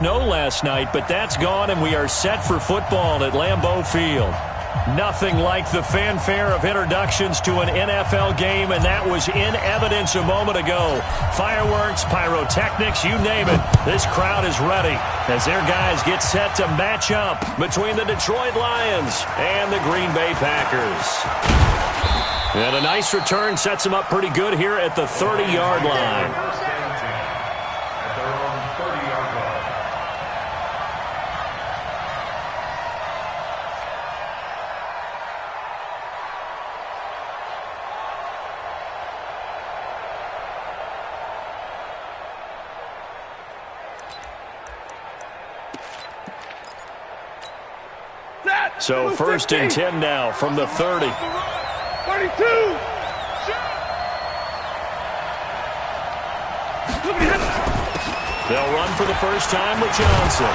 No last night, but that's gone, and we are set for football at Lambeau Field. Nothing like the fanfare of introductions to an NFL game, and that was in evidence a moment ago. Fireworks, pyrotechnics, you name it. This crowd is ready as their guys get set to match up between the Detroit Lions and the Green Bay Packers. And a nice return sets them up pretty good here at the 30-yard line. So first and 10 now from the 30. 32. They'll run for the first time with Johnson.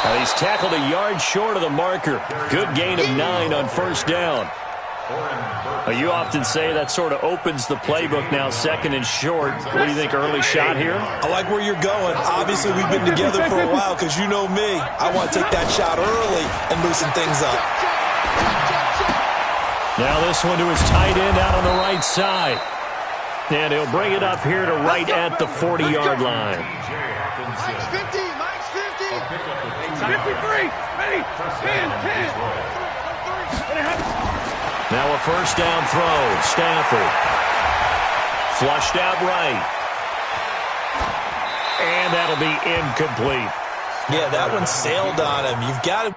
Now he's tackled a yard short of the marker. Good gain of 9 on first down. You often say that sort of opens the playbook now, second and short. What do you think, early shot here? I like where you're going. Obviously, we've been together for a while because you know me. I want to take that shot early and loosen things up. Now this one to his tight end out on the right side. And he'll bring it up here to right at the 40-yard line. Mike's 50, Mike's 50. 53, ready, 10. Now a first down throw. Stafford. Flushed out right. And that'll be incomplete. Yeah, that one sailed on him. You've got to...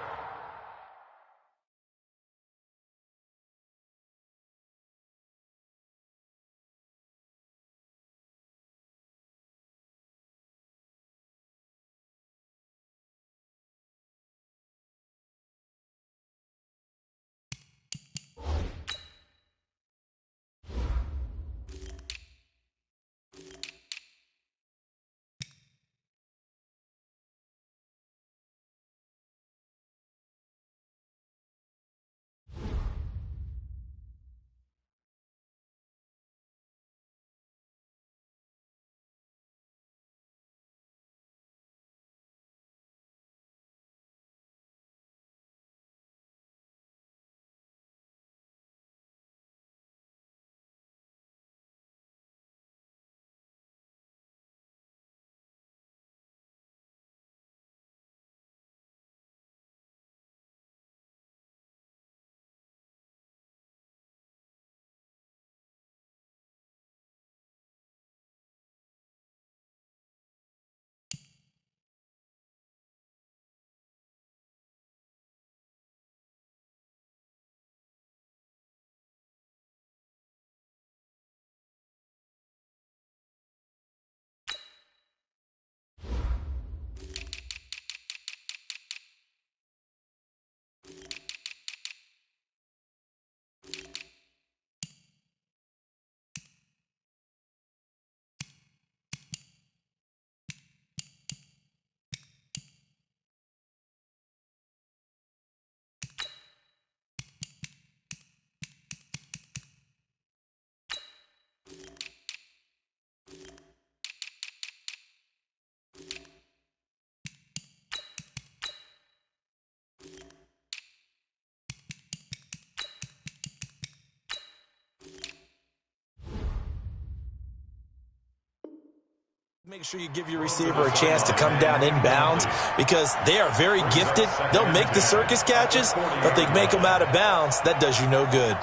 Make sure you give your receiver a chance to come down inbounds because they are very gifted. They'll make the circus catches, but they make them out of bounds. That does you no good.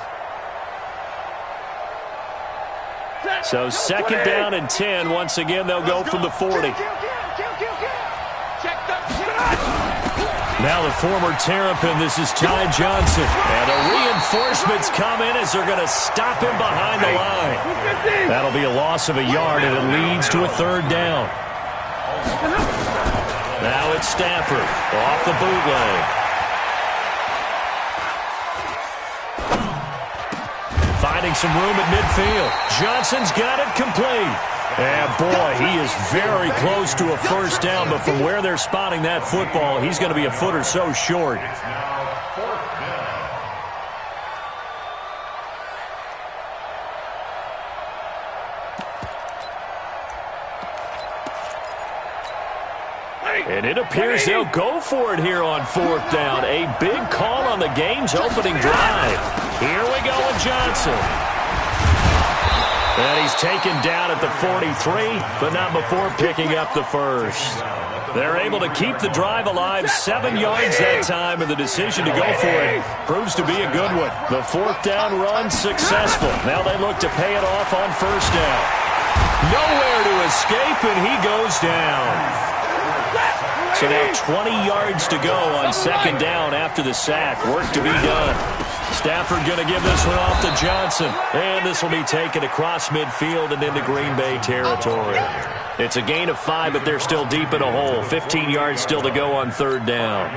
So second down and 10. Once again, they'll go from the 40. Now the former Terrapin, this is Ty Johnson. And the reinforcements come in as they're going to stop him behind the line. That'll be a loss of a yard, and it leads to a third down. Now it's Stafford off the bootleg. Finding some room at midfield. Johnson's got it complete. And, boy, he is very close to a first down, but from where they're spotting that football, he's going to be a foot or so short. And it appears they'll go for it here on fourth down. A big call on the game's opening drive. Here we go with Johnson. And he's taken down at the 43, but not before picking up the first. They're able to keep the drive alive, 7 yards that time, and the decision to go for it proves to be a good one. The fourth down run successful. Now they look to pay it off on first down. Nowhere to escape, and he goes down. So now 20 yards to go on second down after the sack. Work to be done. Stafford going to give this one off to Johnson. And this will be taken across midfield and into Green Bay territory. It's a gain of 5, but they're still deep in a hole. 15 yards still to go on third down.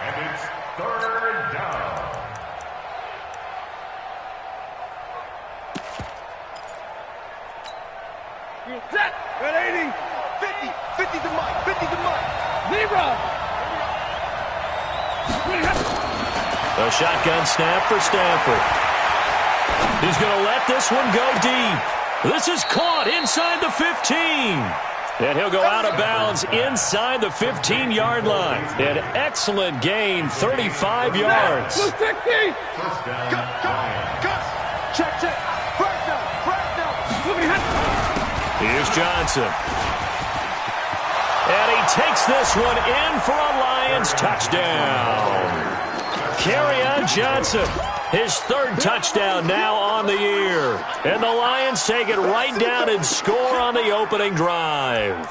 And it's third down. Set. At 80. 50. 50 to Mike. 50 to Mike. Zebra. A shotgun snap for Stafford. He's going to let this one go deep. This is caught inside the 15. And he'll go out of bounds inside the 15-yard line. An excellent gain, 35 yards. 60. Cut. Check. Break down. Here's Johnson. And he takes this one in for a Lions touchdown. Kerryon Johnson, his third touchdown now on the year. And the Lions take it right down and score on the opening drive.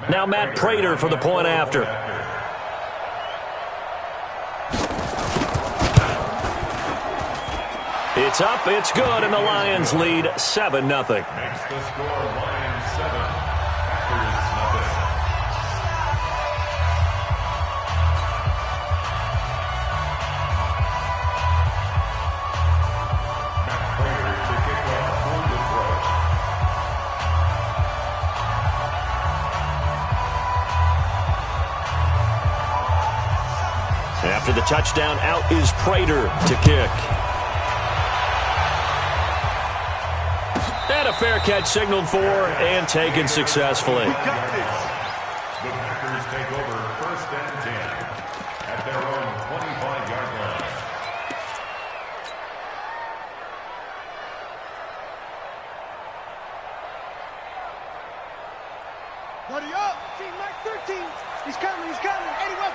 Now Matt Prater for the point after. It's up, it's good, and the Lions lead 7-0. Makes the score Lions 7, Packers nothing. Matt Prater to kick off for Detroit. After the touchdown, out is Prater to kick. And a fair catch signaled for and taken successfully. The Packers take over first and 10 at their own 25-yard line. Buddy up! Team Mike 13. He's coming. 81.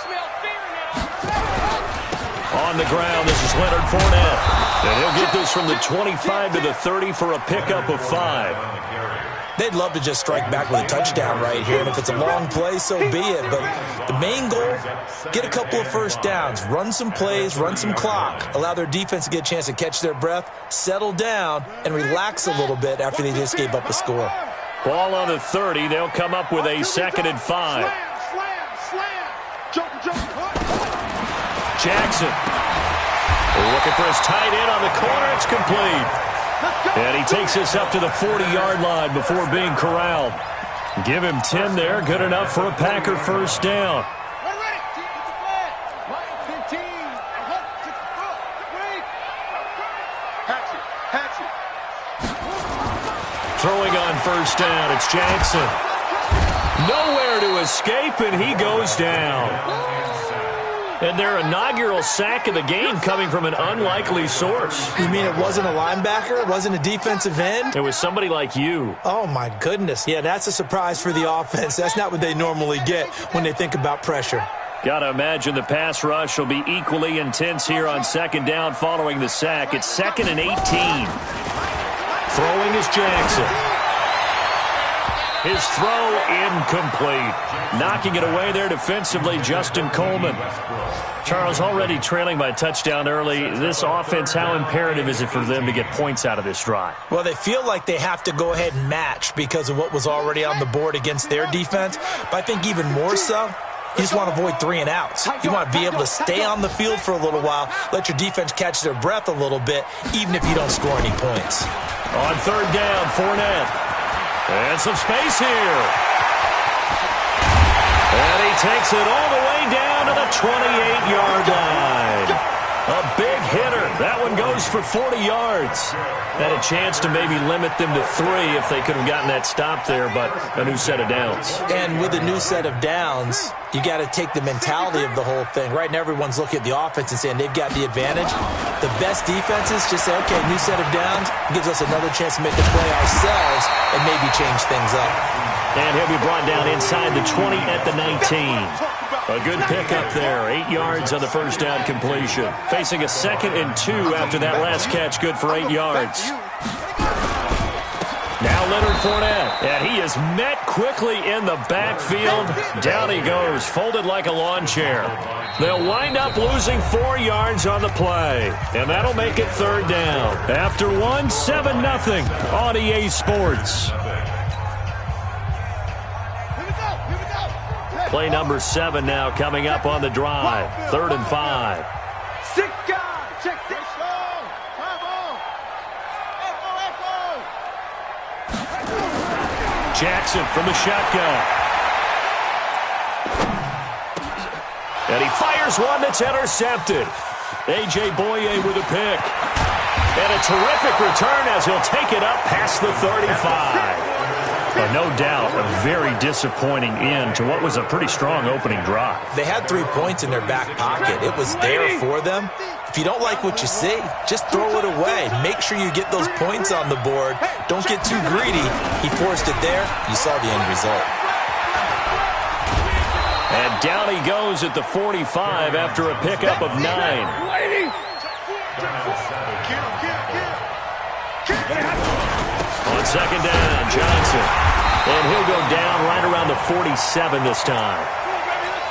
Smell fear now. On the ground, this is Leonard Fournette. And he'll get this from the 25 to the 30 for a pickup of 5. They'd love to just strike back with a touchdown right here, and if it's a long play, so be it. But the main goal, get a couple of first downs, run some plays, run some clock, allow their defense to get a chance to catch their breath, settle down, and relax a little bit after they just gave up a score. Ball on the 30. They'll come up with a 2nd and 5. Slam. Jackson. Looking for his tight end on the corner. It's complete. And he takes this up to the 40-yard line before being corralled. Give him 10 there. Good enough for a Packer first down. Throwing on first down, it's Jackson. Nowhere to escape, and he goes down. And their inaugural sack of the game coming from an unlikely source. You mean it wasn't a linebacker? It wasn't a defensive end? It was somebody like you. Oh, my goodness. Yeah, that's a surprise for the offense. That's not what they normally get when they think about pressure. Gotta imagine the pass rush will be equally intense here on second down following the sack. It's 2nd and 18. Throwing is Jackson. His throw incomplete. Knocking it away there defensively, Justin Coleman. Charles, already trailing by a touchdown early. This offense, how imperative is it for them to get points out of this drive? Well, they feel like they have to go ahead and match because of what was already on the board against their defense. But I think even more so, you just want to avoid 3 and outs. You want to be able to stay on the field for a little while, let your defense catch their breath a little bit, even if you don't score any points. On third down, Fournette. And some space here. And he takes it all the way down to the 28-yard line. A big hitter. That one goes for 40 yards. Had a chance to maybe limit them to 3 if they could have gotten that stop there, but a new set of downs. And with a new set of downs, you got to take the mentality of the whole thing. Right now, everyone's looking at the offense and saying they've got the advantage. The best defenses just say, okay, new set of downs gives us another chance to make the play ourselves and maybe change things up. And he'll be brought down inside the 20 at the 19. A good pickup there. 8 yards on the first down completion. Facing a 2nd and 2 after that last catch. Good for 8 yards. Now Leonard Fournette. And he is met quickly in the backfield. Down he goes, folded like a lawn chair. They'll wind up losing 4 yards on the play. And that'll make it 3rd down. After 1, 7-0 on EA Sports. Play number 7 now coming up on the drive. 3rd and 5. 6 guys. Check this. Jackson from the shotgun. And he fires one that's intercepted. A.J. Boye with a pick. And a terrific return as he'll take it up past the 35. No doubt a very disappointing end to what was a pretty strong opening drive. They had 3 points in their back pocket. It was there for them. If you don't like what you see, just throw it away. Make sure you get those points on the board. Don't get too greedy. He forced it there. You saw the end result. And down he goes at the 45 after a pickup of 9. On 2nd down, Johnson. And he'll go down right around the 47 this time.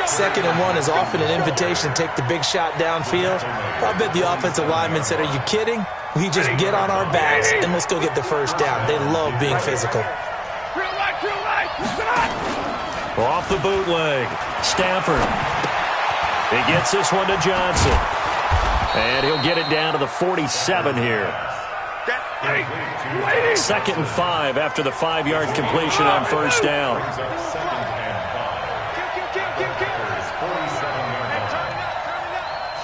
2nd and 1 is often an invitation to take the big shot downfield. I bet the offensive lineman said, are you kidding? We just get on our backs and let's go get the first down. They love being physical. Off the bootleg, Stafford. He gets this one to Johnson. And he'll get it down to the 47 here. 2nd and 5 after the 5-yard completion on first down.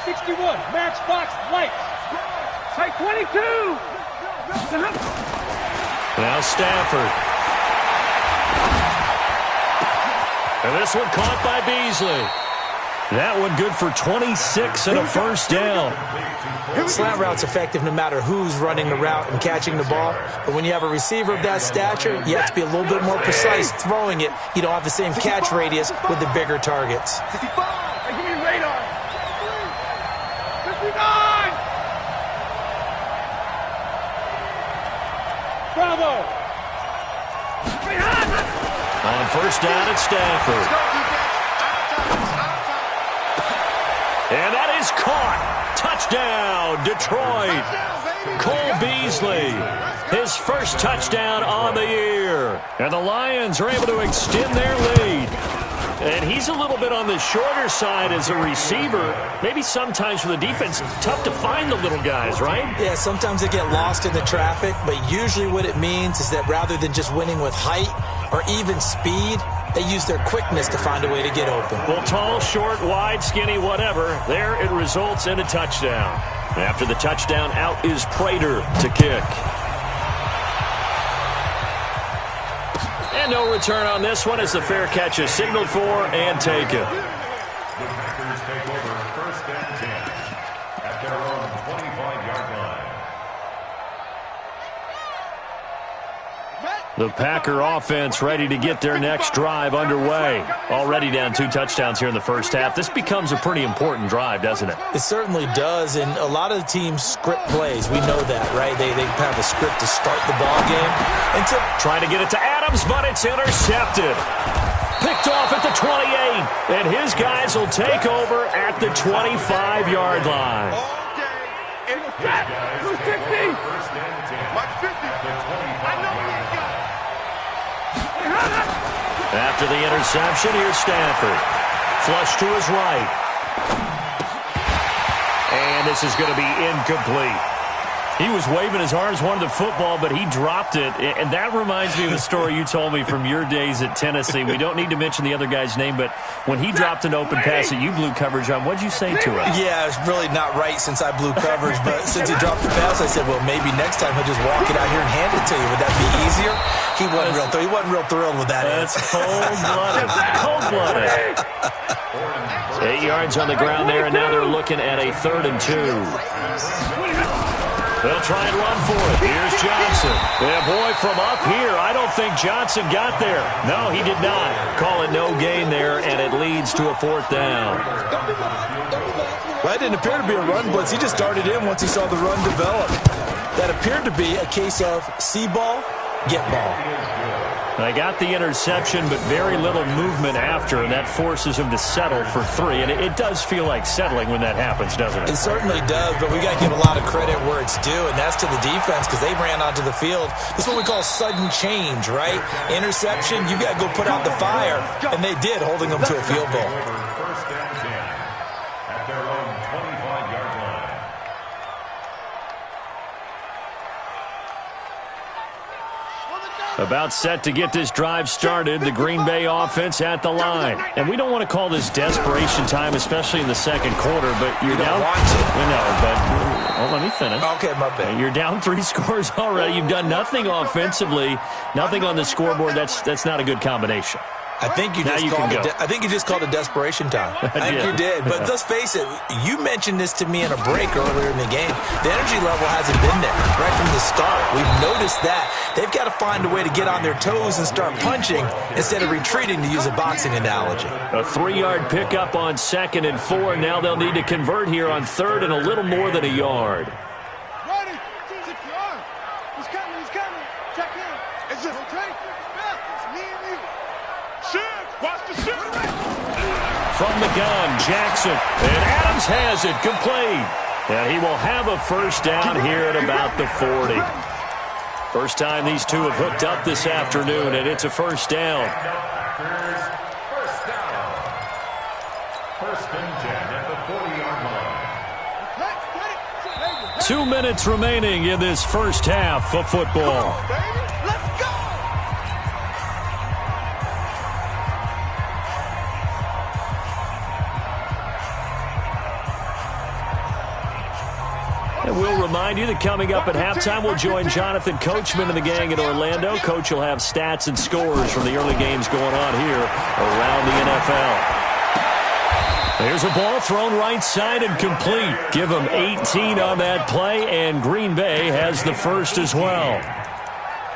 61, matchbox lights. Take 22. Now Stafford. And this one caught by Beasley. That one good for 26 and a first down. Slant route's effective no matter who's running the route and catching the ball. But when you have a receiver of that stature, you have to be a little bit more precise throwing it. You don't have the same catch radius with the bigger targets. 55. Give me radar. 59. Bravo. On first down at Stafford. And that is caught. Touchdown, Detroit. Cole Beasley, his first touchdown on the year. And the Lions are able to extend their lead. And he's a little bit on the shorter side as a receiver. Maybe sometimes for the defense, tough to find the little guys, right? Yeah, sometimes they get lost in the traffic, but usually what it means is that rather than just winning with height or even speed, they use their quickness to find a way to get open. Well, tall, short, wide, skinny, whatever, there it results in a touchdown. After the touchdown, out is Prater to kick. And no return on this one as the fair catch is signaled for and taken. The Packers take over 1st and 10 at their own 25-yard line. The Packer offense ready to get their next drive underway. Already down 2 touchdowns here in the first half. This becomes a pretty important drive, doesn't it? It certainly does, and a lot of the teams script plays. We know that, right? They have a script to start the ball game. And trying to get it to Adams, but it's intercepted. Picked off at the 28, and his guys will take over at the 25-yard line. Who's 50? Watch 50. I know he ain't got it. After the interception, here's Stafford. Flush to his right. And this is going to be incomplete. He was waving his arms, wanted the football, but he dropped it. And that reminds me of the story you told me from your days at Tennessee. We don't need to mention the other guy's name, but when he dropped an open pass that you blew coverage on, what'd you say to him? Yeah, it's really not right since I blew coverage, but since he dropped the pass, I said, well, maybe next time he'll just walk it out here and hand it to you. Would that be easier? He wasn't real thrilled with that. That's cold-blooded. Cold-blooded. 8 yards on the ground there, and now they're looking at a 3rd and 2. They'll try and run for it. Here's Johnson. Yeah, boy, from up here, I don't think Johnson got there. No, he did not. Call it no gain there, and it leads to a 4th down. Well, that didn't appear to be a run blitz. He just started in once he saw the run develop. That appeared to be a case of see ball, get ball. They got the interception, but very little movement after, and that forces him to settle for 3. And it does feel like settling when that happens, doesn't it? It certainly does, but we got to give a lot of credit where it's due, and that's to the defense because they ran onto the field. This is what we call sudden change, right? Interception, you got to go put out the fire, and they did, holding them to a field goal. First and 10 at their own 25-yard line. About set to get this drive started, the Green Bay offense at the line. And we don't want to call this desperation time, especially in the second quarter, but you're down. Want to. No, but let me finish. Okay, my bad. You're down 3 scores already. You've done nothing offensively, nothing on the scoreboard. That's not a good combination. I think you just called it desperation time. I think you did. But let's face it, you mentioned this to me in a break earlier in the game. The energy level hasn't been there right from the start. We've noticed that. They've got to find a way to get on their toes and start punching instead of retreating, to use a boxing analogy. A 3-yard pickup on 2nd and 4. Now they'll need to convert here on 3rd and a little more than a yard. Ready. 6 yards. He's coming. Check in. It's just rotate. It's me and you. Shift. Watch the shift. From the gun, Jackson. And Adams has it complete. And he will have a 1st down here at about the 40. First time these two have hooked up this afternoon, and it's a 1st down. First down. 1st and 10 at the 40-yard line. 2 minutes remaining in this first half of football. Let's go. And we'll remind you that coming up at halftime, we'll join Jonathan Coachman and the gang in Orlando. Coach will have stats and scores from the early games going on here around the NFL. There's a ball thrown right side and complete. Give them 18 on that play, and Green Bay has the 1st as well.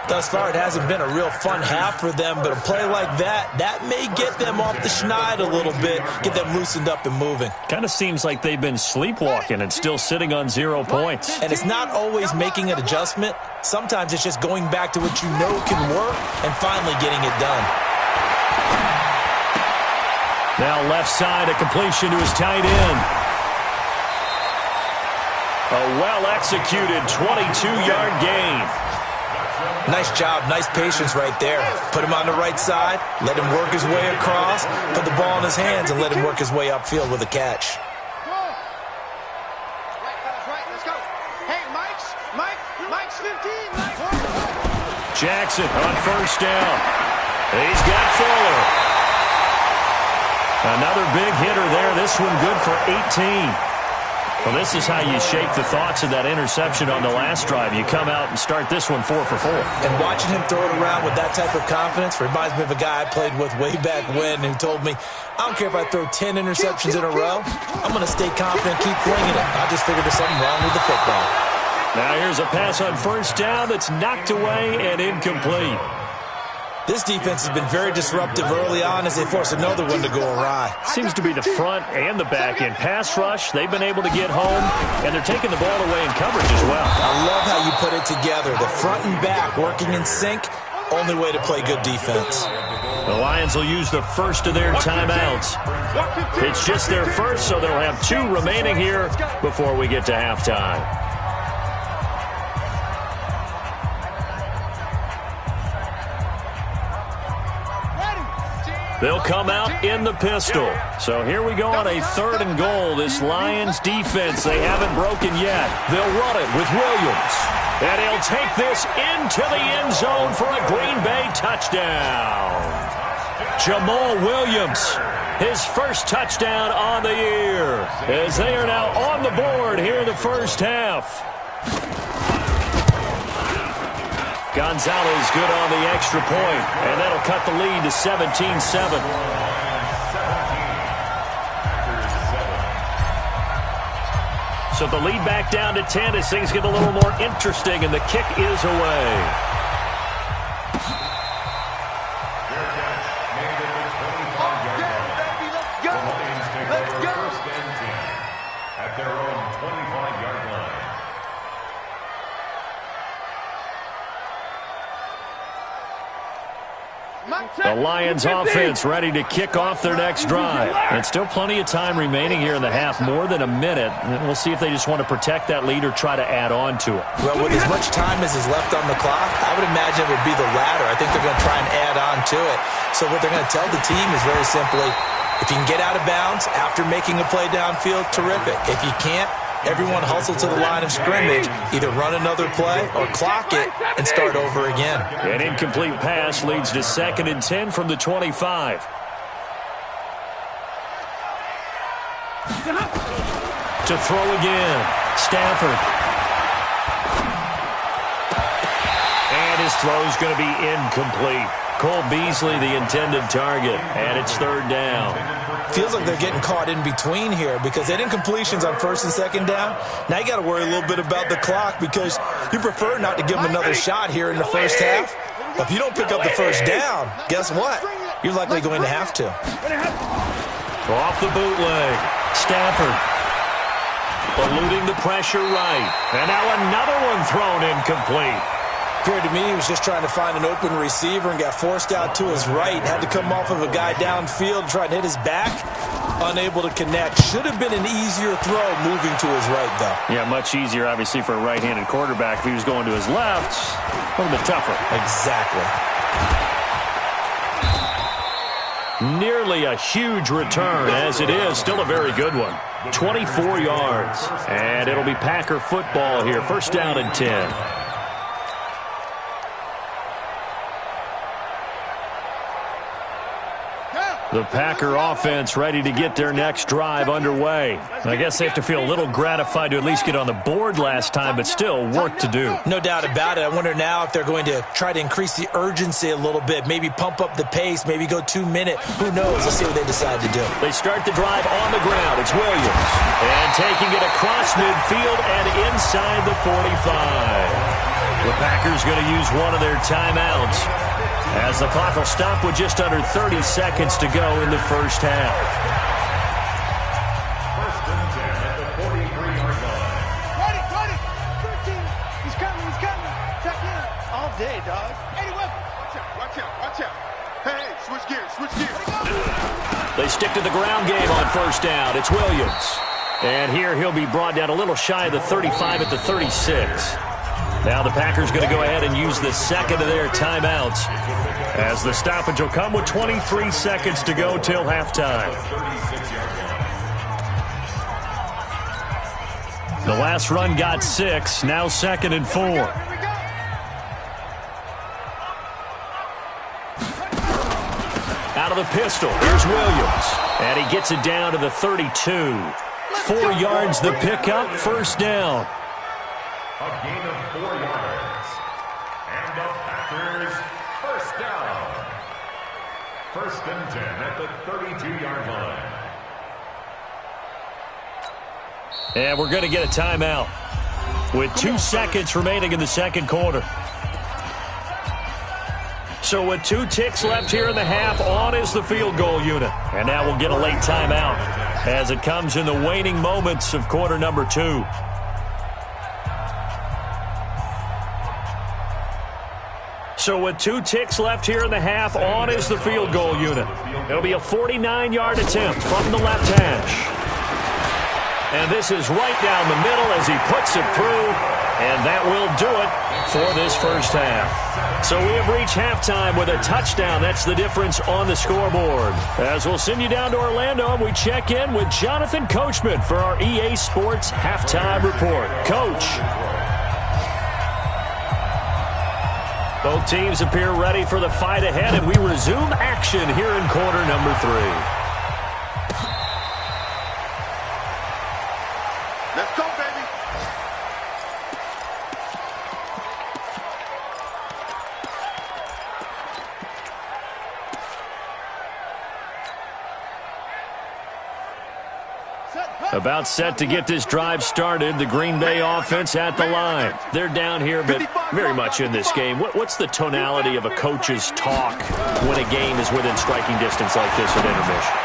Thus far, it hasn't been a real fun half for them, but a play like that may get them off the schneid a little bit, get them loosened up and moving. Kind of seems like they've been sleepwalking and still sitting on 0 points. And it's not always making an adjustment. Sometimes it's just going back to what you know can work and finally getting it done. Now left side, a completion to his tight end. A well-executed 22-yard gain. Nice job, nice patience right there. Put him on the right side, let him work his way across, put the ball in his hands, and let him work his way upfield with a catch. Right, let's go. Hey, Mike's 15. Jackson on 1st down. He's got Fuller. Another big hitter there. This one good for 18. Well, this is how you shake the thoughts of that interception on the last drive. You come out and start this one 4 for 4. And watching him throw it around with that type of confidence reminds me of a guy I played with way back when who told me, I don't care if I throw 10 interceptions in a row. I'm going to stay confident, keep flinging it. I just figured there's something wrong with the football. Now here's a pass on 1st down that's knocked away and incomplete. This defense has been very disruptive early on as they force another one to go awry. Seems to be the front and the back end. Pass rush, they've been able to get home, and they're taking the ball away in coverage as well. I love how you put it together. The front and back working in sync, only way to play good defense. The Lions will use the first of their timeouts. It's just their first, so they'll have 2 remaining here before we get to halftime. They'll come out in the pistol. So here we go on a 3rd and goal. This Lions defense, they haven't broken yet. They'll run it with Williams. And he'll take this into the end zone for a Green Bay touchdown. Jamal Williams, his first touchdown on the year, as they are now on the board here in the first half. Gonzalez good on the extra point, and that'll cut the lead to 17-7. So the lead back down to 10 as things get a little more interesting, and the kick is away. The Lions offense ready to kick off their next drive. And still plenty of time remaining here in the half, more than a minute. And we'll see if they just want to protect that lead or try to add on to it. Well, with as much time as is left on the clock, I would imagine it would be the latter. I think they're going to try and add on to it. So what they're going to tell the team is very simply, if you can get out of bounds after making a play downfield, terrific. If you can't, everyone hustle to the line of scrimmage, either run another play or clock it and start over again. An incomplete pass leads to 2nd and 10 from the 25. To throw again, Stafford. And his throw's going to be incomplete. Cole Beasley, the intended target, and it's 3rd down. Feels like they're getting caught in between here because they had incompletions on 1st and 2nd down. Now you got to worry a little bit about the clock because you prefer not to give them another shot here in the first half. But if you don't pick up the first down, guess what? You're likely going to have to. Off the bootleg, Stafford eluding the pressure right. And now another one thrown incomplete. Appeared to me he was just trying to find an open receiver and got forced out to his right. Had to come off of a guy downfield, try to hit his back. Unable to connect. Should have been an easier throw moving to his right, though. Yeah, much easier, obviously, for a right-handed quarterback. If he was going to his left, a little bit tougher. Exactly. Nearly a huge return, as it is. Still a very good one. 24 yards. And it'll be Packer football here. 1st down and 10. The Packer offense ready to get their next drive underway. I guess they have to feel a little gratified to at least get on the board last time, but still work to do. No doubt about it. I wonder now if they're going to try to increase the urgency a little bit, maybe pump up the pace, maybe go 2 minute. Who knows? Let's see what they decide to do. They start the drive on the ground. It's Williams. And taking it across midfield and inside the 45. The Packers going to use one of their timeouts, as the clock will stop with just under 30 seconds to go in the first half. 1st and 10 at the 43-yard line. Ready. 13. He's coming. Check in. All day, dog. Anyway, watch out. Hey, switch gears. They stick to the ground game on 1st down. It's Williams. And here he'll be brought down a little shy of the 35 at the 36. Now the Packers going to go ahead and use the 2nd of their timeouts, as the stoppage will come with 23 seconds to go till halftime. The last run got 6, now 2nd and 4. Out of the pistol, here's Williams, and he gets it down to the 32. 4 yards the pickup, 1st down. A gain of 4 yards. And the Packers, 1st down. 1st and 10 at the 32-yard line. And we're going to get a timeout with 2 seconds remaining in the 2nd quarter. So with 2 ticks left here in the half, on is the field goal unit. And now we'll get a late timeout as it comes in the waning moments of quarter number 2. So with 2 ticks left here in the half, on is the field goal unit. It'll be a 49-yard attempt from the left hash. And this is right down the middle as he puts it through. And that will do it for this first half. So we have reached halftime with a touchdown. That's the difference on the scoreboard. As we'll send you down to Orlando, and we check in with Jonathan Coachman for our EA Sports Halftime Report. Coach. Both teams appear ready for the fight ahead, and we resume action here in quarter number 3. Let's go, baby. About set to get this drive started. The Green Bay offense at the line. They're down here, but very much in this game. What's the tonality of a coach's talk when a game is within striking distance like this at intermission?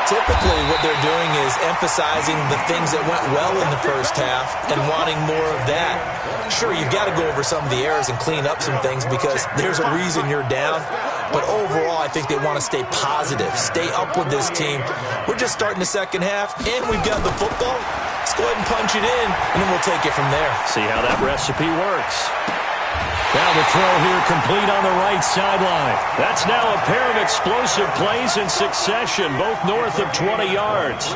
Typically, what they're doing is emphasizing the things that went well in the first half and wanting more of that. Sure, you've got to go over some of the errors and clean up some things because there's a reason you're down. But overall, I think they want to stay positive, stay up with this team. We're just starting the second half, and we've got the football. Let's go ahead and punch it in, and then we'll take it from there. See how that recipe works. Now the throw here complete on the right sideline. That's now a pair of explosive plays in succession, both north of 20 yards.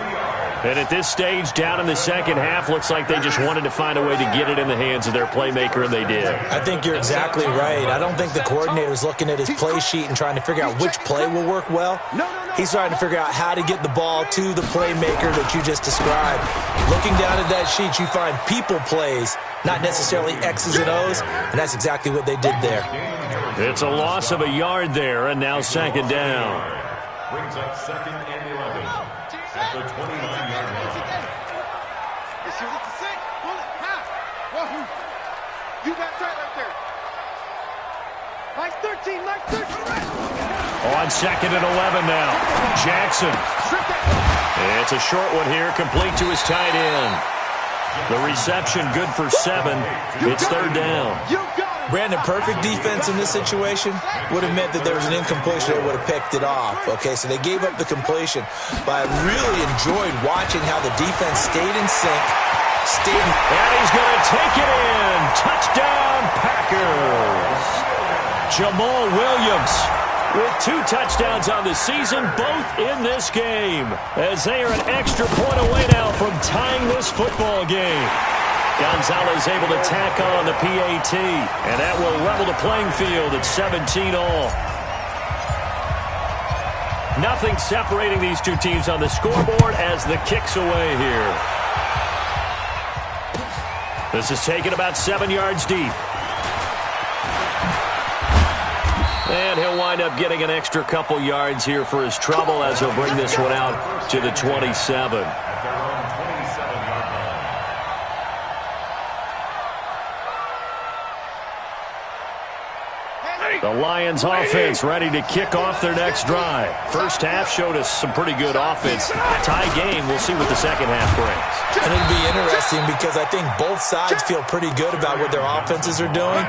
And at this stage, down in the second half, looks like they just wanted to find a way to get it in the hands of their playmaker, and they did. I think you're exactly right. I don't think the coordinator's looking at his play sheet and trying to figure out which play will work well. He's trying to figure out how to get the ball to the playmaker that you just described. Looking down at that sheet, you find people plays, not necessarily X's and O's, and that's exactly what they did there. It's a loss of a yard there, and now second down. Brings up second and 11 at the 29-yard line. You got tight right there. Mike 13, Mike 13. On second and 11 now. Jackson. It's a short one here, complete to his tight end. The reception good for 7. It's third down. Brandon, perfect defense in this situation would have meant that there was an incompletion that would have picked it off. Okay, so they gave up the completion. But I really enjoyed watching how the defense stayed in sync. And he's going to take it in. Touchdown, Packers. Jamal Williams with 2 touchdowns on the season, both in this game, as they are an extra point away now from tying this football game. Gonzalez able to tack on the PAT, and that will level the playing field at 17 all. Nothing separating these two teams on the scoreboard as the kick's away here. This is taken about 7 yards deep. And he'll wind up getting an extra couple yards here for his trouble as he'll bring this one out to the 27. The Lions offense ready to kick off their next drive. First half showed us some pretty good offense. Tie game, we'll see what the second half brings. And it'll be interesting because I think both sides feel pretty good about what their offenses are doing.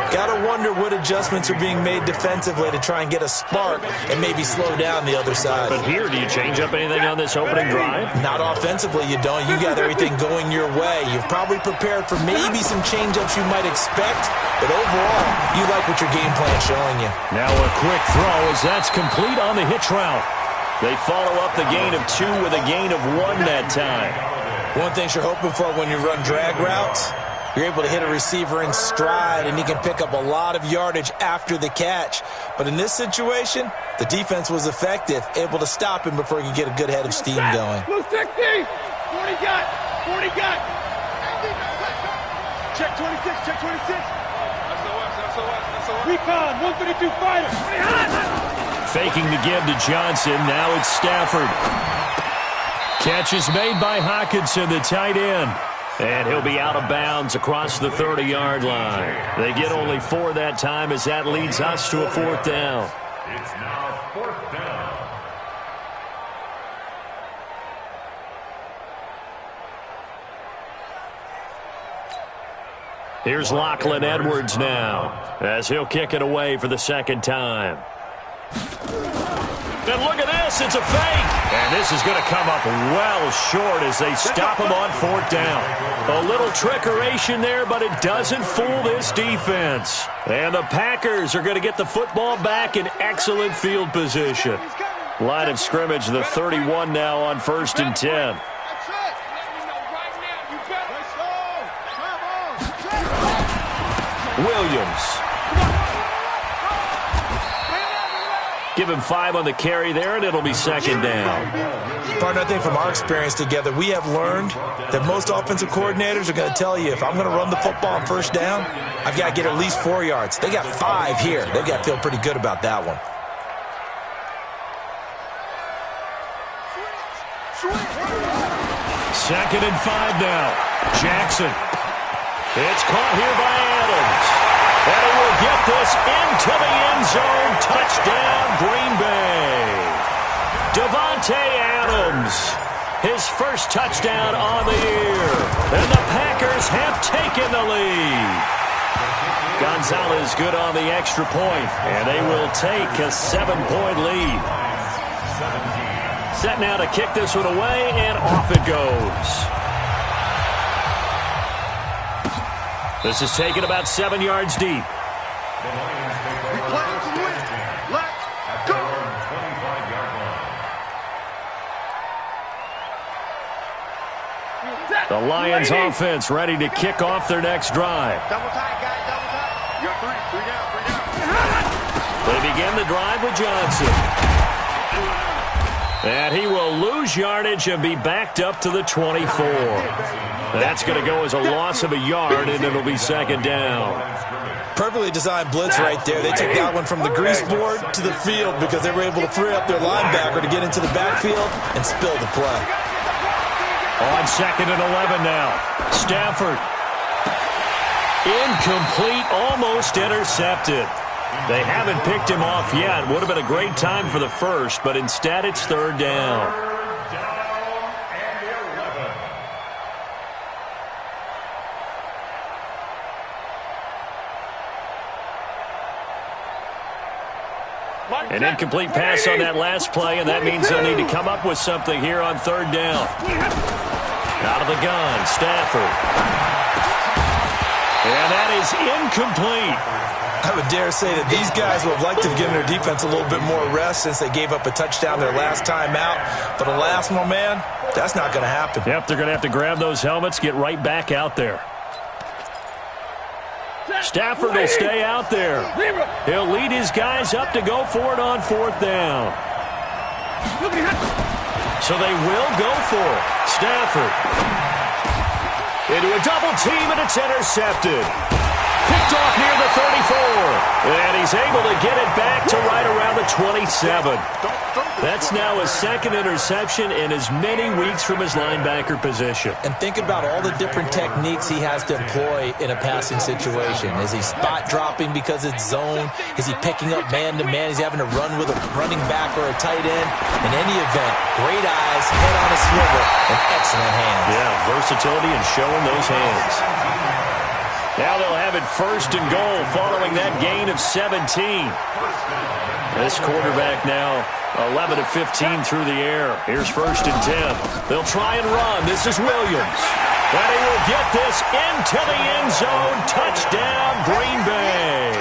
Got to wonder what adjustments are being made defensively to try and get a spark and maybe slow down the other side. But here, do you change up anything on this opening drive? Not offensively, you don't. You got everything going your way. You've probably prepared for maybe some change-ups you might expect, but overall, you like what your game plan's showing you. Now a quick throw as that's complete on the hitch route. They follow up the gain of 2 with a gain of 1 that time. One thing you're hoping for when you run drag routes, you're able to hit a receiver in stride, and he can pick up a lot of yardage after the catch. But in this situation, the defense was effective, able to stop him before he could get a good head of steam going. Blue 60. 40 got. 40 got. Check 26. Check 26. SOS. Recon. 132 fighter. Faking the give to Johnson. Now it's Stafford. Catch is made by Hockenson, the tight end. And he'll be out of bounds across the 30-yard line. They get only 4 that time as that leads us to a 4th down. It's now 4th down. Here's Lachlan Edwards now as he'll kick it away for the second time. And look at this, it's a fake. And this is going to come up well short as they stop him on 4th down. A little trickeration there, but it doesn't fool this defense. And the Packers are going to get the football back in excellent field position. Line of scrimmage, the 31 now on 1st and 10. Williams. Give him 5 on the carry there, and it'll be 2nd down. Partner, I think from our experience together, we have learned that most offensive coordinators are going to tell you, if I'm going to run the football on 1st down, I've got to get at least 4 yards. They got 5 here. They've got to feel pretty good about that one. Second and 5 now. Jackson. It's caught here by Adams. And he will get this into the end zone. Touchdown, Green Bay. Davante Adams, his first touchdown on the year. And the Packers have taken the lead. Gonzalez good on the extra point, and they will take a 7-point lead. Set now to kick this one away, and off it goes. This is taken about 7 yards deep. The Lions offense ready to kick off their next drive. Double tight, guys, double tight. You got 3 down. They begin the drive with Johnson. And he will lose yardage and be backed up to the 24. That's going to go as a loss of a yard, and it'll be 2nd down. Perfectly designed blitz right there. They took that one from the grease board to the field because they were able to free up their linebacker to get into the backfield and spill the play. On 2nd and 11 now. Stafford. Incomplete, almost intercepted. They haven't picked him off yet. Would have been a great time for the first, but instead it's 3rd down. An incomplete pass on that last play, and that means they'll need to come up with something here on 3rd down. Out of the gun, Stafford. And that is incomplete. I would dare say that these guys would have liked to have given their defense a little bit more rest since they gave up a touchdown their last time out. But alas, my man, that's not going to happen. Yep, they're going to have to grab those helmets, get right back out there. Stafford will stay out there. He'll lead his guys up to go for it on 4th down. So they will go for it. Stafford. Into a double team, and it's intercepted. Picked off near the 34. And he's able to get it back to right around the 27. That's now his 2nd interception in as many weeks from his linebacker position. And think about all the different techniques he has to employ in a passing situation. Is he spot dropping because it's zone? Is he picking up man-to-man? Is he having to run with a running back or a tight end? In any event, great eyes, head on a swivel, and excellent hands. Yeah, versatility and showing those hands. Now they'll have it 1st and goal following that gain of 17. This quarterback now 11 of 15 through the air. Here's 1st and 10. They'll try and run. This is Williams. And he will get this into the end zone. Touchdown, Green Bay.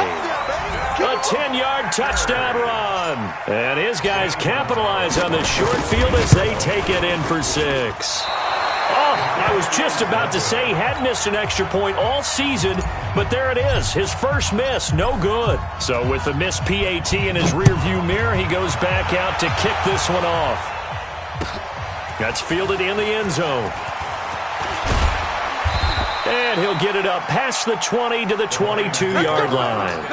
A 10-yard touchdown run. And his guys capitalize on the short field as they take it in for 6. Oh, I was just about to say he hadn't missed an extra point all season, but there it is. His first miss, no good. So with the missed PAT in his rearview mirror, he goes back out to kick this one off. That's fielded in the end zone. And he'll get it up past the 20 to the 22-yard line.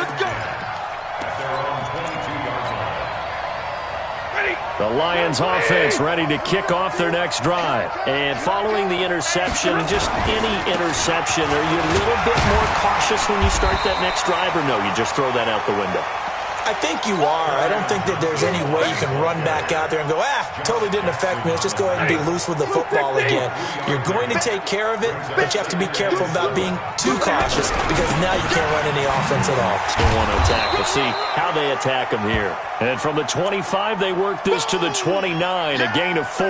The Lions offense ready to kick off their next drive. And following the interception, just any interception, are you a little bit more cautious when you start that next drive, or no, you just throw that out the window? I think you are. I don't think that there's any way you can run back out there and go, totally didn't affect me. Let's just go ahead and be loose with the football again. You're going to take care of it, but you have to be careful about being too cautious because now you can't run any offense at all. Still want to attack. We'll see how they attack them here. And from the 25, they work this to the 29, a gain of 4.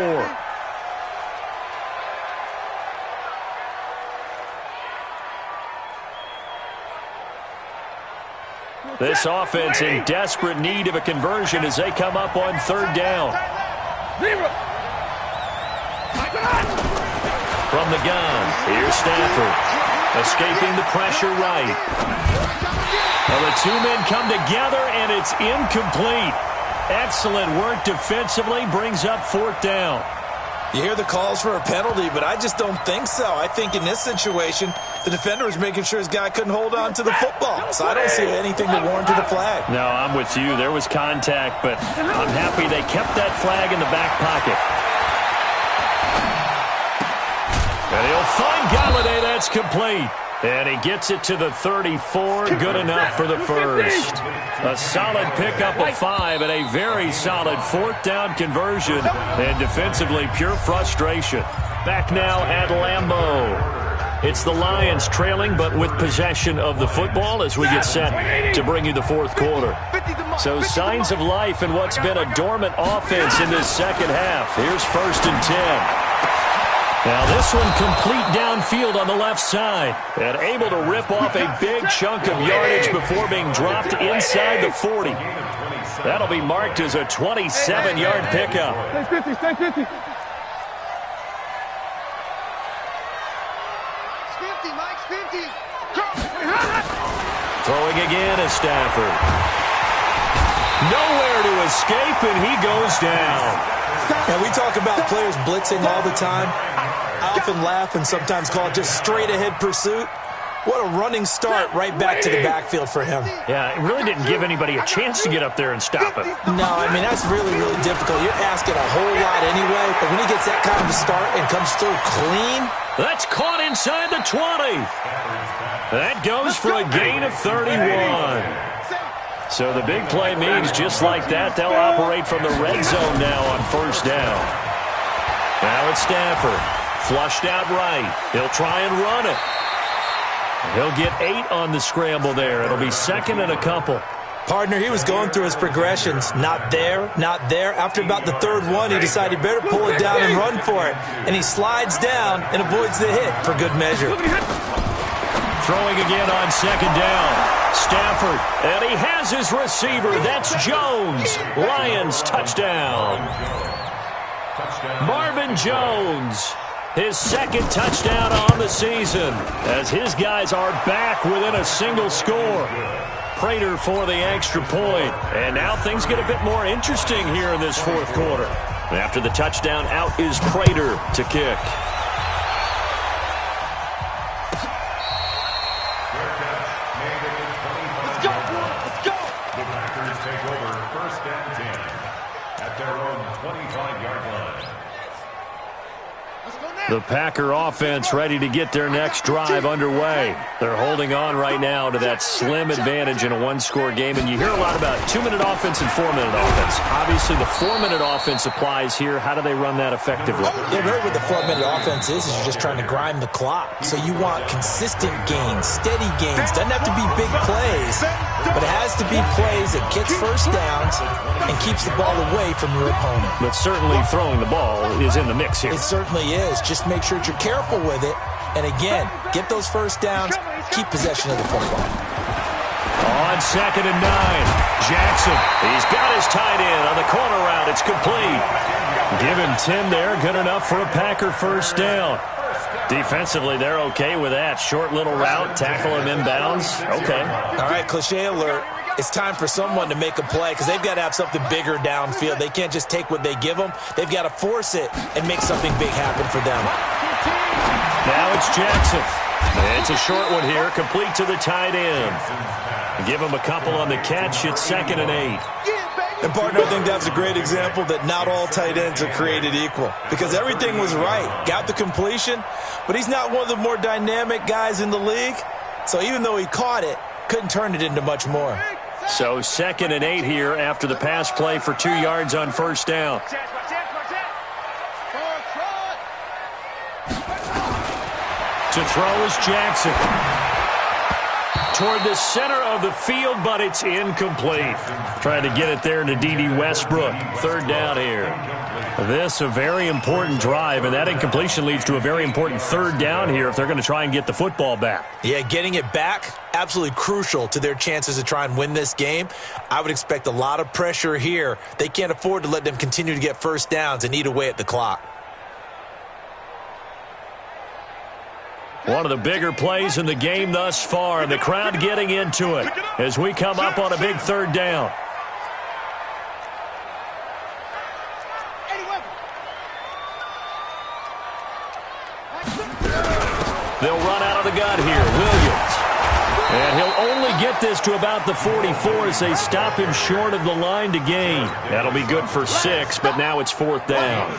This offense in desperate need of a conversion as they come up on 3rd down. From the gun, here's Stafford. Escaping the pressure right. Well, the two men come together, and it's incomplete. Excellent work defensively, brings up 4th down. You hear the calls for a penalty, but I just don't think so. I think in this situation, the defender was making sure his guy couldn't hold on to the football. So I don't see anything that warranted a flag. No, I'm with you. There was contact, but I'm happy they kept that flag in the back pocket. And he'll find Galladay. That's complete. And he gets it to the 34. Good enough for the first. A solid pickup of 5 and a very solid 4th down conversion. And defensively, pure frustration. Back now at Lambeau. It's the Lions trailing, but with possession of the football as we get set to bring you the 4th quarter. So signs of life in what's been a dormant offense in this second half. Here's 1st and 10. Now this one complete downfield on the left side. And able to rip off a big chunk of yardage before being dropped inside the 40. That'll be marked as a 27-yard pickup. Stay 50, stay 50. 50, Mike, 50. Go. Throwing again is Stafford. Nowhere to escape, and he goes down. And we talk about players blitzing all the time. I often laugh and sometimes call it just straight-ahead pursuit. What a running start right back to the backfield for him. Yeah, it really didn't give anybody a chance to get up there and stop him. No, I mean, that's really, really difficult. You're asking a whole lot anyway, but when he gets that kind of a start and comes through clean. That's caught inside the 20. That goes for a gain of 31. So the big play means just like that, they'll operate from the red zone now on 1st down. Now it's Stafford. Flushed out right. He'll try and run it. He'll get 8 on the scramble there. It'll be 2nd and a couple. Partner, he was going through his progressions. Not there, not there. After about the 3rd one, he decided he better pull it down and run for it. And he slides down and avoids the hit for good measure. Throwing again on 2nd down. Stafford, and he has his receiver. That's Jones. Lions touchdown. Marvin Jones, his 2nd touchdown on the season, as his guys are back within a single score. Prater for the extra point. And now things get a bit more interesting here in this 4th quarter. After the touchdown, out is Prater to kick. The Packer offense ready to get their next drive underway. They're holding on right now to that slim advantage in a 1-score game. And you hear a lot about 2-minute offense and 4-minute offense. Obviously, the 4-minute offense applies here. How do they run that effectively? Yeah, really what the 4-minute offense is you're just trying to grind the clock. So you want consistent gains, steady gains. Doesn't have to be big plays, but it has to be plays that gets 1st downs and keeps the ball away from your opponent. But certainly throwing the ball is in the mix here. It certainly is. Just make sure that you're careful with it. And again, get those 1st downs, keep possession of the football. On 2nd and 9, Jackson. He's got his tight end on the corner route. It's complete. Give him 10 there. Good enough for a Packer 1st down. Defensively, they're okay with that. Short little route, tackle him inbounds. Okay. All right, cliche alert. It's time for someone to make a play because they've got to have something bigger downfield. They can't just take what they give them. They've got to force it and make something big happen for them. Now it's Jackson. It's a short one here, complete to the tight end. Give him a couple on the catch. It's 2nd and 8. And, partner, I think that's a great example that not all tight ends are created equal because everything was right. Got the completion, but he's not one of the more dynamic guys in the league. So even though he caught it, couldn't turn it into much more. So 2nd and 8 here after the pass play for 2 yards on first down. To throw is Jackson. Toward the center of the field, but it's incomplete. Trying to get it there to D.D. Westbrook. 3rd down here. This a very important drive, and that incompletion leads to a very important 3rd down here if they're going to try and get the football back. Yeah, getting it back, absolutely crucial to their chances to try and win this game. I would expect a lot of pressure here. They can't afford to let them continue to get first downs and eat away at the clock. One of the bigger plays in the game thus far, and the crowd getting into it as we come up on a big 3rd down. They'll run out of the gun here. Williams. And he'll only get this to about the 44 as they stop him short of the line to gain. That'll be good for 6, but now it's 4th down.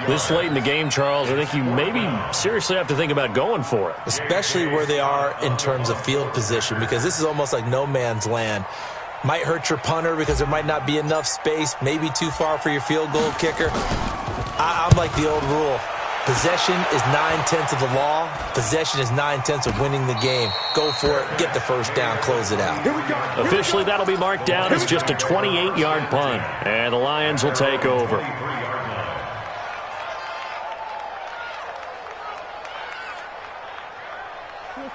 This late in the game, Charles, I think you maybe seriously have to think about going for it. Especially where they are in terms of field position, because this is almost like no man's land. Might hurt your punter because there might not be enough space, maybe too far for your field goal kicker. I'm like the old rule. Possession is 9/10 of the law. Possession is 9/10 of winning the game. Go for it. Get the first down. Close it out. Officially, that'll be marked down as just a 28-yard punt. And the Lions will take over.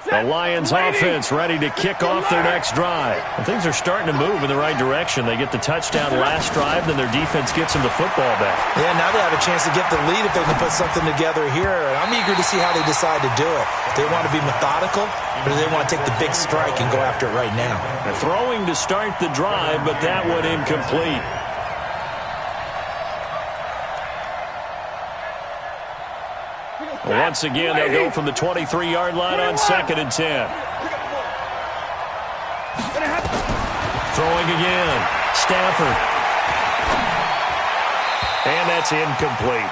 The Lions offense ready to kick off their next drive. And things are starting to move in the right direction. They get the touchdown last drive, then their defense gets them the football back. Yeah, now they have a chance to get the lead if they can put something together here. And I'm eager to see how they decide to do it. Do they want to be methodical, or do they want to take the big strike and go after it right now? They're throwing to start the drive, but that one incomplete. Once again, they'll go from the 23-yard line on 2nd and 10. Throwing again. Stafford. And that's incomplete.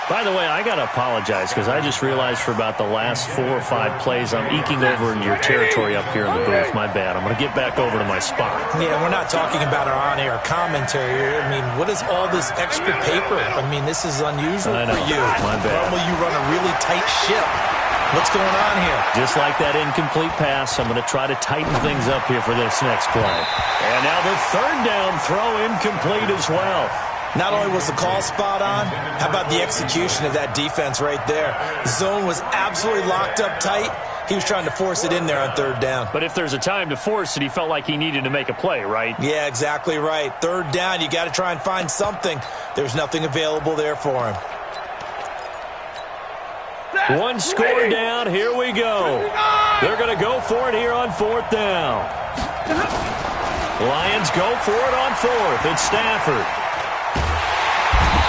By the way, I got to apologize because I just realized for about the last 4 or 5 plays I'm eking over into your territory up here in the booth. My bad. I'm going to get back over to my spot. Yeah, we're not talking about our on-air commentary here. I mean, what is all this extra paper? I mean, this is unusual for you. My bad. Normally you run a really tight ship. What's going on here? Just like that incomplete pass, I'm going to try to tighten things up here for this next play. And now the 3rd down throw incomplete as well. Not only was the call spot on, how about the execution of that defense right there? The zone was absolutely locked up tight. He was trying to force it in there on 3rd down. But if there's a time to force it, he felt like he needed to make a play, right? Yeah, exactly right. 3rd down, you got to try and find something. There's nothing available there for him. One score down. Here we go. They're going to go for it here on 4th down. Lions go for it on 4th. It's Stafford.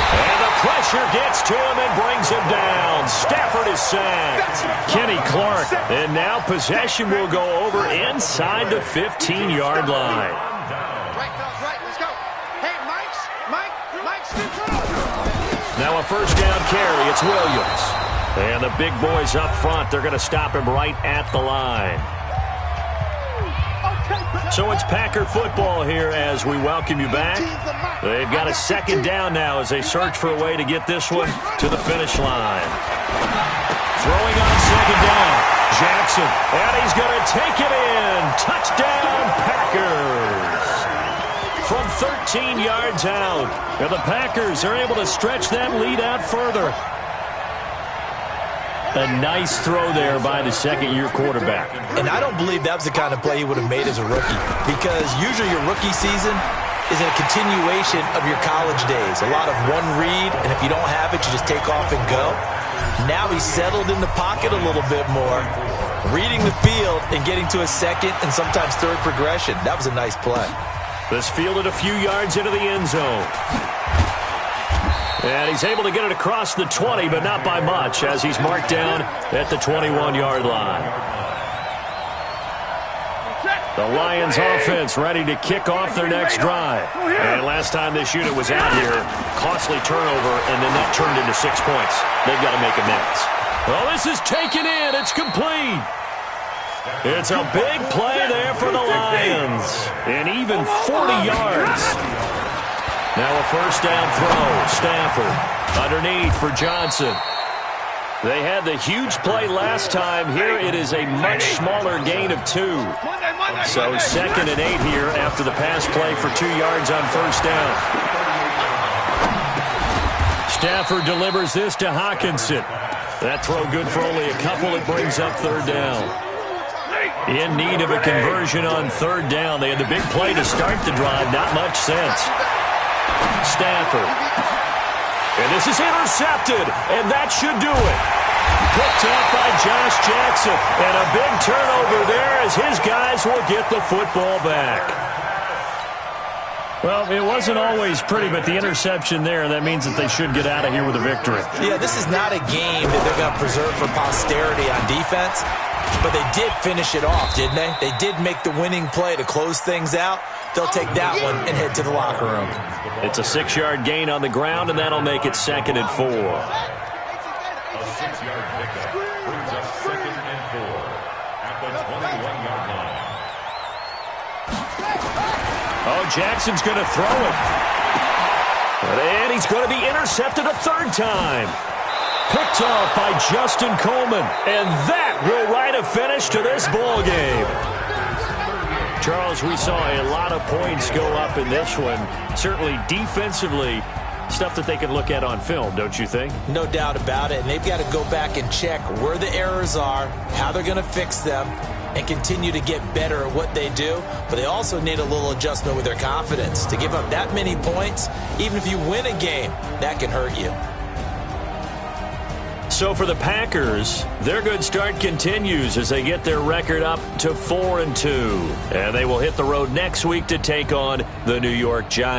And the pressure gets to him and brings him down. Stafford is sacked. Kenny Clark. And now possession will go over inside the 15-yard line. Now a 1st down carry. It's Williams. And the big boys up front, they're going to stop him right at the line. So it's Packer football here as we welcome you back. They've got a 2nd down now as they search for a way to get this one to the finish line. Throwing on 2nd down. Jackson, and he's going to take it in. Touchdown, Packers. From 13 yards out. And the Packers are able to stretch that lead out further. A nice throw there by the 2nd-year quarterback. And I don't believe that was the kind of play he would have made as a rookie, because usually your rookie season is a continuation of your college days. A lot of one read, and if you don't have it, you just take off and go. Now he's settled in the pocket a little bit more, reading the field and getting to a 2nd and sometimes 3rd progression. That was a nice play. This fielded a few yards into the end zone. And he's able to get it across the 20, but not by much, as he's marked down at the 21-yard line. The Lions offense ready to kick off their next drive. And last time this unit was out here, costly turnover, and then that turned into 6 points. They've got to make amends. Well, this is taken in. It's complete. It's a big play there for the Lions. And even 40 yards. Now a first down throw. Stafford underneath for Johnson. They had the huge play last time. Here it is a much smaller gain of 2. So 2nd and 8 here after the pass play for 2 yards on first down. Stafford delivers this to Hawkinson. That throw good for only a couple. It brings up 3rd down. In need of a conversion on 3rd down. They had the big play to start the drive. Not much sense. Stafford. And this is intercepted. And that should do it. Picked up by Josh Jackson. And a big turnover there as his guys will get the football back. Well, it wasn't always pretty, but the interception there, that means that they should get out of here with a victory. Yeah, this is not a game that they're going to preserve for posterity on defense, but they did finish it off, didn't they? They did make the winning play to close things out. They'll take that one and head to the locker room. It's a 6-yard gain on the ground, and that'll make it 2nd and 4. A 6-yard pickup brings up 2nd and 4 at the 21-yard line. Oh, Jackson's going to throw it. And he's going to be intercepted a 3rd time. Picked off by Justin Coleman. And that will write a finish to this ball game. Charles, we saw a lot of points go up in this one. Certainly defensively, stuff that they can look at on film, don't you think? No doubt about it. And they've got to go back and check where the errors are, how they're going to fix them, and continue to get better at what they do. But they also need a little adjustment with their confidence. To give up that many points, even if you win a game, that can hurt you. So for the Packers, their good start continues as they get their record up to 4-2. And they will hit the road next week to take on the New York Giants.